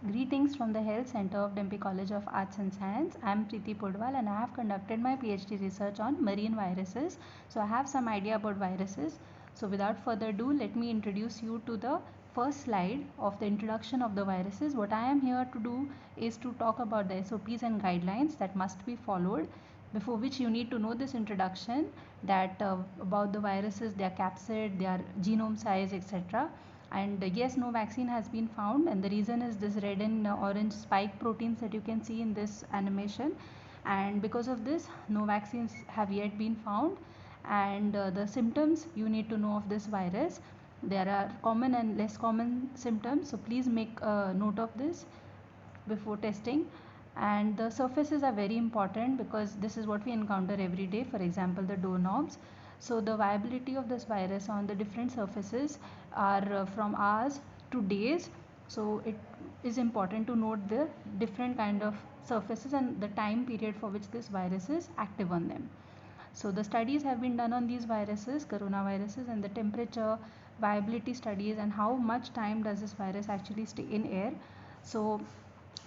Greetings from the Health Center of Dempi College of Arts and Science. I am Preeti Podwal and I have conducted my PhD research on marine viruses. So I have some idea about viruses. So without further ado, let me introduce you to the first slide of the introduction of the viruses. What I am here to do is to talk about the SOPs and guidelines that must be followed, before which you need to know this introduction, that about the viruses, their capsid, their genome size, etc. And yes, no vaccine has been found, and the reason is this red and orange spike proteins that you can see in this animation. And because of this, no vaccines have yet been found. And the symptoms you need to know of this virus, there are common and less common symptoms, so please make a note of this before testing. And the surfaces are very important because this is what we encounter every day, for example the doorknobs. So the viability of this virus on the different surfaces are from hours to days. So it is important to note the different kind of surfaces and the time period for which this virus is active on them. So the studies have been done on these viruses, coronaviruses, and the temperature viability studies and how much time does this virus actually stay in air. So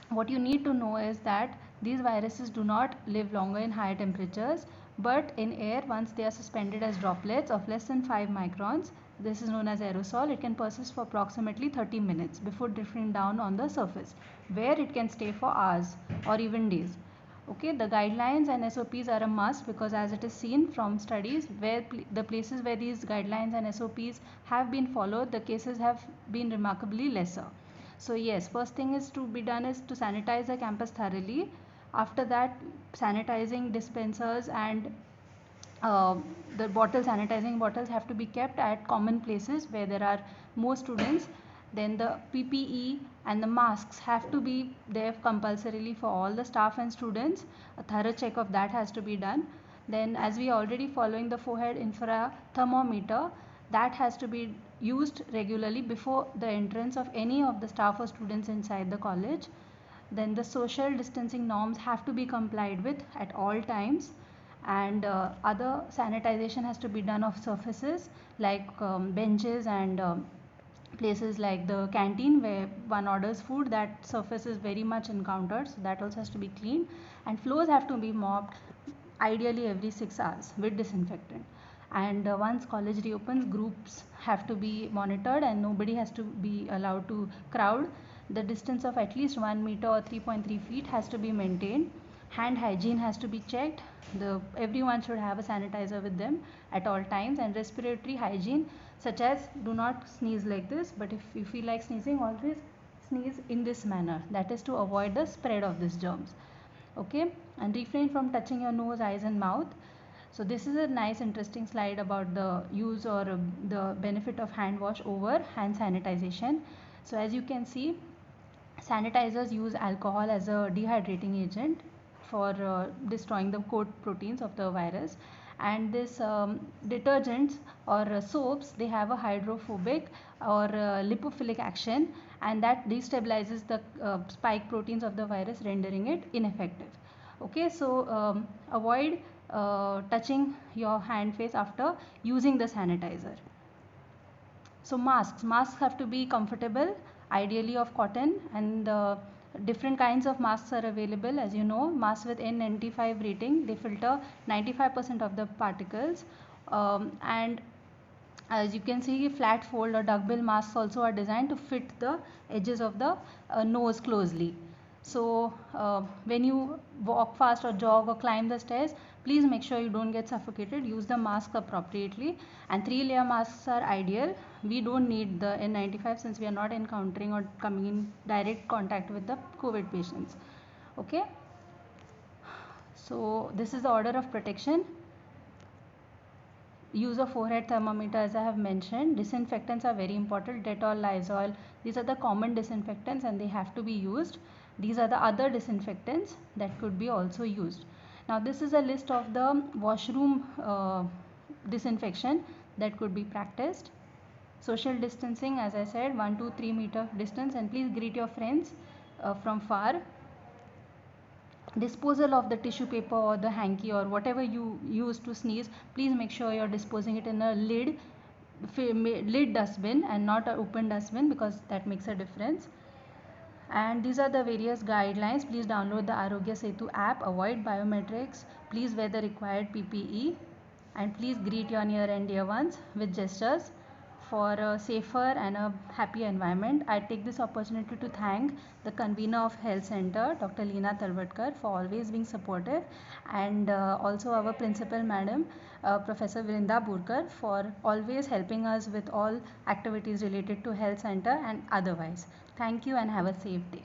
what you need to know is that these viruses do not live longer in higher temperatures, but in air, once they are suspended as droplets of less than 5 microns, this is known as aerosol, it can persist for approximately 30 minutes before drifting down on the surface, where it can stay for hours or even days. Okay, the guidelines and SOPs are a must because as it is seen from studies where the places where these guidelines and SOPs have been followed, the cases have been remarkably lesser. So yes, first thing is to be done is to sanitize the campus thoroughly. After that, sanitizing dispensers and uh, the sanitizing bottles have to be kept at common places where there are more students. Then the PPE and the masks have to be there compulsorily for all the staff and students. A thorough check of that has to be done. Then as we are already following the forehead infra thermometer, that has to be used regularly before the entrance of any of the staff or students inside the college. Then the social distancing norms have to be complied with at all times, and other sanitization has to be done of surfaces like benches and places like the canteen where one orders food. That surface is very much encountered, so that also has to be cleaned, and floors have to be mopped ideally every 6 hours with disinfectant. And once college reopens, groups have to be monitored and nobody has to be allowed to crowd. The distance of at least 1 meter or 3.3 feet has to be maintained. Hand hygiene has to be checked. Everyone should have a sanitizer with them at all times. And respiratory hygiene, such as do not sneeze like this, but if you feel like sneezing, always sneeze in this manner. That is to avoid the spread of these germs. Okay, and refrain from touching your nose, eyes, and mouth. So this is a nice interesting slide about the use or the benefit of hand wash over hand sanitization. So as you can see, sanitizers use alcohol as a dehydrating agent for destroying the coat proteins of the virus. And this detergents or soaps, they have a hydrophobic or lipophilic action, and that destabilizes the spike proteins of the virus, rendering it ineffective. Okay, so avoid touching your hand face after using the sanitizer. So masks have to be comfortable, ideally of cotton, and different kinds of masks are available. As you know, masks with N95 rating, they filter 95% of the particles, and as you can see, flat fold or duckbill masks also are designed to fit the edges of the nose closely. So when you walk fast or jog or climb the stairs, please make sure you don't get suffocated. Use the mask appropriately, and 3-layer masks are ideal. We don't need the N95 since we are not encountering or coming in direct contact with the COVID patients. Okay, so this is the order of protection. Use of forehead thermometer, as I have mentioned. Disinfectants are very important. Dettol, Lysol, these are the common disinfectants and they have to be used. These are the other disinfectants that could be also used. Now this is a list of the washroom disinfection that could be practiced. Social distancing, as I said, 1 to 3 meter distance, and please greet your friends from far. Disposal of the tissue paper or the hanky or whatever you use to sneeze, please make sure you're disposing it in a lid dustbin and not an open dustbin, because that makes a difference. And these are the various guidelines. Please download the Arogya Setu app, avoid biometrics, please wear the required PPE, and please greet your near and dear ones with gestures for a safer and a happier environment. I take this opportunity to thank the convener of Health Center, Dr. Leena Talvatkar, for always being supportive, and also our principal madam, Professor Vrinda Burkar, for always helping us with all activities related to Health Center and otherwise. Thank you and have a safe day.